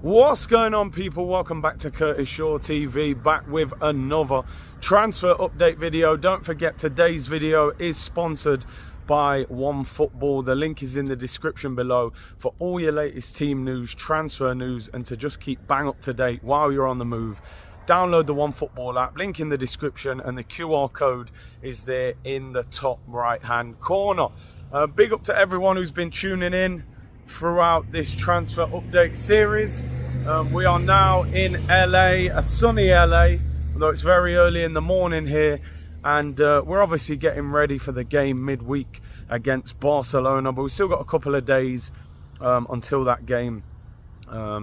What's going on, people? Welcome back to Curtis Shaw TV, back with another transfer update video. Don't forget, today's video is sponsored by OneFootball. The link is in the description below for all your latest team news, transfer news, and to just keep bang up to date while you're on the move. Download the OneFootball app, link in the description, and the QR code is there in the top right hand corner. Big up to everyone who's been tuning in throughout this transfer update series. We are now in LA, a sunny LA, although it's very early in the morning here, and we're obviously getting ready for the game midweek against Barcelona, but we've still got a couple of days until that game.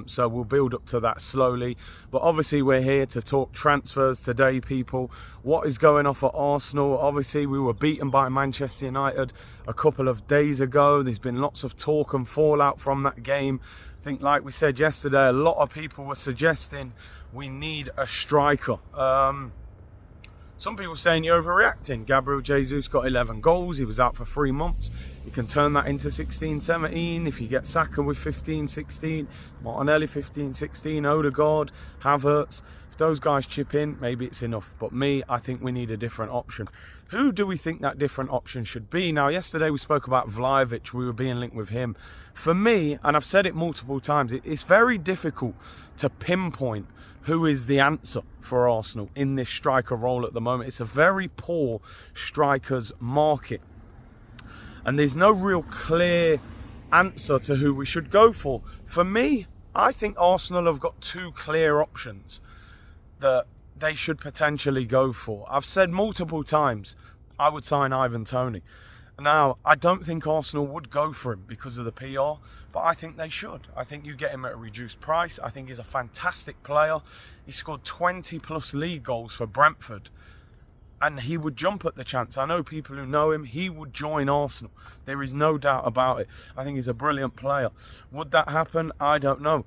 So we'll build up to that slowly, but obviously we're here to talk transfers today, people. What is going on for Arsenal? Obviously we were beaten by Manchester United a couple of days ago. There's been lots of talk and fallout from that game. I think, like we said yesterday, a lot of people were suggesting we need a striker. Some people saying you're overreacting. Gabriel Jesus got 11 goals. He was out for 3 months. You can turn that into 16, 17. If you get Saka with 15, 16, Martinelli 15, 16, Odegaard, Havertz. If those guys chip in, maybe it's enough. But me, I think we need a different option. Who do we think that different option should be? Now, yesterday we spoke about Vlahovic. We were being linked with him. For me, and I've said it multiple times, it's very difficult to pinpoint who is the answer for Arsenal in this striker role at the moment. It's a very poor strikers market, and there's no real clear answer to who we should go for. For me, I think Arsenal have got two clear options that they should potentially go for. I've said multiple times I would sign Toney. Now, I don't think Arsenal would go for him because of the PR, but I think they should. I think you get him at a reduced price. I think he's a fantastic player. He scored 20 plus league goals for Brentford, and he would jump at the chance. I know people who know him. He would join Arsenal. There is no doubt about it. I think he's a brilliant player. Would that happen? I don't know.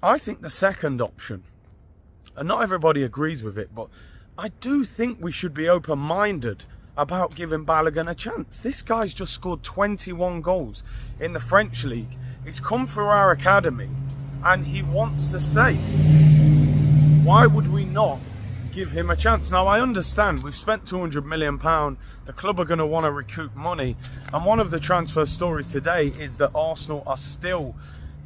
I think the second option, and not everybody agrees with it, but I do think we should be open-minded about giving Balogun a chance. This guy's just scored 21 goals in the French league. He's come through our academy and he wants to stay. Why would we not give him a chance? Now, I understand we've spent £200 million. The club are going to want to recoup money. And one of the transfer stories today is that Arsenal are still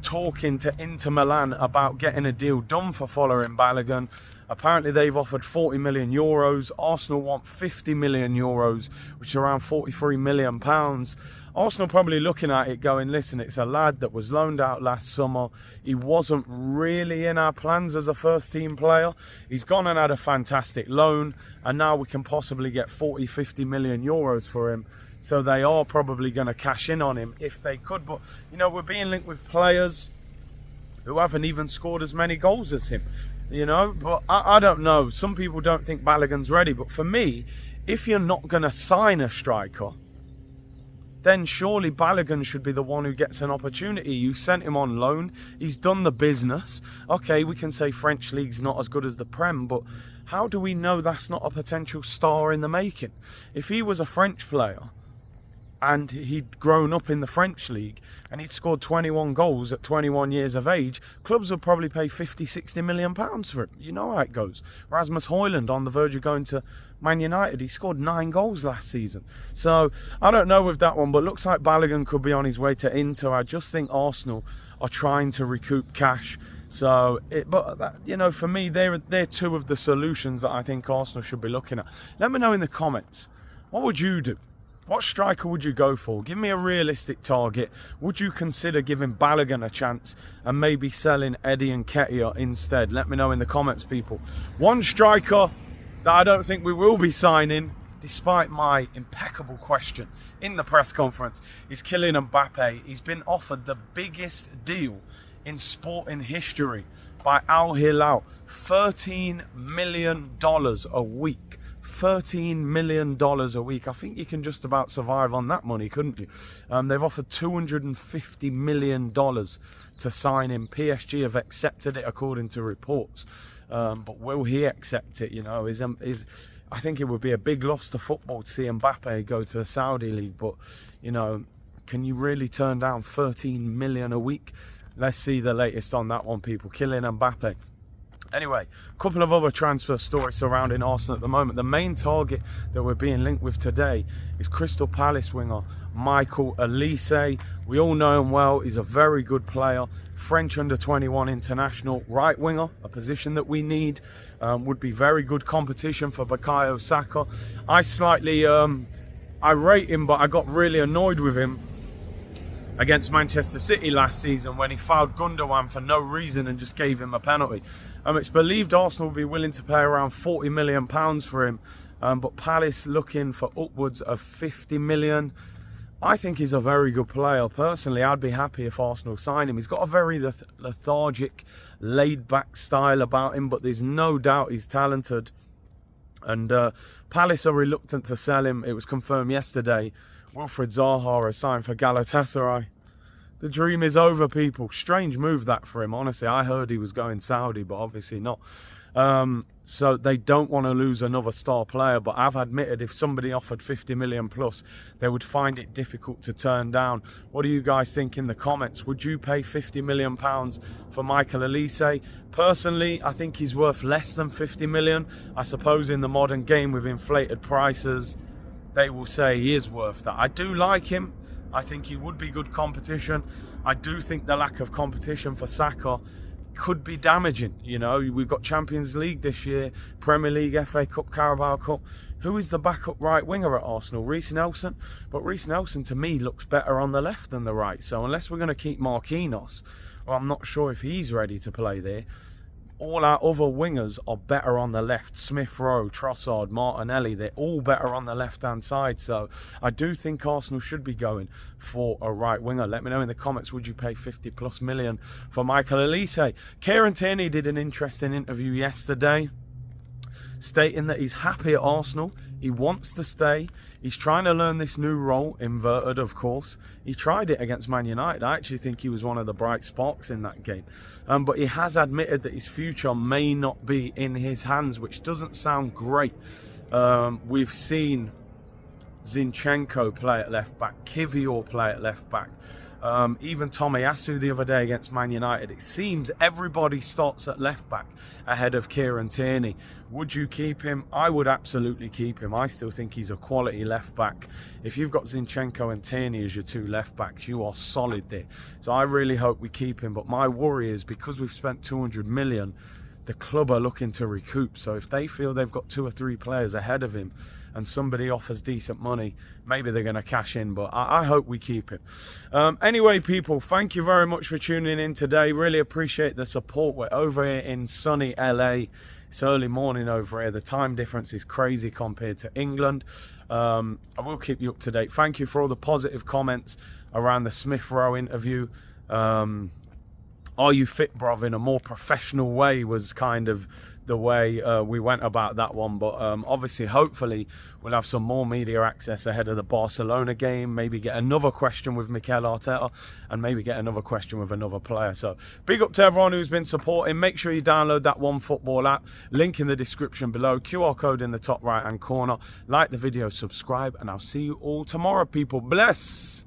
talking to Inter Milan about getting a deal done for following Balogun. Apparently they've offered 40 million euros. Arsenal want 50 million euros, which is around 43 million pounds. Arsenal probably looking at it going, listen, it's a lad that was loaned out last summer. He wasn't really in our plans as a first team player. He's gone and had a fantastic loan, and now we can possibly get 40, 50 million euros for him. So they are probably going to cash in on him if they could. But, you know, we're being linked with players who haven't even scored as many goals as him. You know, but I don't know. Some people don't think Balogun's ready. But for me, if you're not going to sign a striker, then surely Balogun should be the one who gets an opportunity. You sent him on loan. He's done the business. Okay, we can say French league's not as good as the Prem, but how do we know that's not a potential star in the making? If he was a French player and he'd grown up in the French league and he'd scored 21 goals at 21 years of age, clubs would probably pay 50, 60 million pounds for him. You know how it goes. Rasmus Højlund on the verge of going to Man United. He scored 9 goals last season. So I don't know with that one, but looks like Balogun could be on his way to Inter. I just think Arsenal are trying to recoup cash. So, you know, for me, they're two of the solutions that I think Arsenal should be looking at. Let me know in the comments, what would you do? What striker would you go for? Give me a realistic target. Would you consider giving Balogun a chance and maybe selling Eddie Nketiah instead? Let me know in the comments, people. One striker that I don't think we will be signing, despite my impeccable question in the press conference, is Kylian Mbappe. He's been offered the biggest deal in sporting history by Al Hilal. $13 million a week. $13 million a week. I think you can just about survive on that money, couldn't you? They've offered $250 million to sign him. PSG have accepted it according to reports. But will he accept it? You know, I think it would be a big loss to football to see Mbappe go to the Saudi league. But, you know, can you really turn down 13 million a week? let's see the latest on that one, people. Kylian Mbappe. Anyway, a couple of other transfer stories surrounding Arsenal at the moment. The main target that we're being linked with today is Crystal Palace winger Michael Olise. We all know him well. He's a very good player. French under-21 international right winger, a position that we need. Would be very good competition for Bukayo Saka. I rate him, but I got really annoyed with him against Manchester City last season when he fouled Gundogan for no reason and just gave him a penalty. It's believed Arsenal will be willing to pay around £40 million for him, but Palace looking for upwards of 50 million. I think he's a very good player. Personally, I'd be happy if Arsenal sign him. He's got a very lethargic, laid-back style about him, but there's no doubt he's talented. And Palace are reluctant to sell him. It was confirmed yesterday. Wilfried Zaha has signed for Galatasaray. The dream is over, people. Strange move that for him, honestly. I heard he was going Saudi, but obviously not. So they don't want to lose another star player, but I've admitted if somebody offered 50 million plus, they would find it difficult to turn down. What do you guys think in the comments? Would you pay 50 million pounds for Michael Olise? Personally, I think he's worth less than 50 million. I suppose in the modern game with inflated prices, they will say he is worth that. I do like him. I think he would be good competition. I do think the lack of competition for Saka could be damaging. You know, we've got Champions League this year, Premier League, FA Cup, Carabao Cup. Who is the backup right winger at Arsenal? Reece Nelson. But Reece Nelson, to me, looks better on the left than the right. So unless we're going to keep Marquinhos, well, I'm not sure if he's ready to play there. All our other wingers are better on the left. Smith Rowe, Trossard, Martinelli, they're all better on the left-hand side. So I do think Arsenal should be going for a right winger. Let me know in the comments, would you pay 50+ million for Michael Olise? Tierney did an interesting interview yesterday, stating that he's happy at Arsenal. He wants to stay. He's trying to learn this new role, inverted of course. He tried it against Man United. I actually think he was one of the bright sparks in that game. But he has admitted that his future may not be in his hands, which doesn't sound great. We've seen Zinchenko play at left back, Kivior play at left back. Even Tomiyasu the other day against Man United. It seems everybody starts at left back ahead of Kieran Tierney. Would you keep him? I would absolutely keep him. I still think he's a quality left back. If you've got Zinchenko and Tierney as your two left backs, you are solid there. So I really hope we keep him. But my worry is because we've spent 200 million, the club are looking to recoup. So if they feel they've got 2 or 3 players ahead of him and somebody offers decent money, maybe they're going to cash in, but I hope we keep him. Anyway, people, thank you very much for tuning in today. Really appreciate the support. We're over here in sunny LA. It's early morning over here. The time difference is crazy compared to England. I will keep you up to date. Thank you for all the positive comments around the Smith Rowe interview. Are you fit, bruv, in a more professional way was kind of the way we went about that one. But obviously, hopefully, we'll have some more media access ahead of the Barcelona game. Maybe get another question with Mikel Arteta and maybe get another question with another player. So big up to everyone who's been supporting. Make sure you download that OneFootball app. Link in the description below. QR code in the top right-hand corner. Like the video, subscribe, and I'll see you all tomorrow, people. Bless!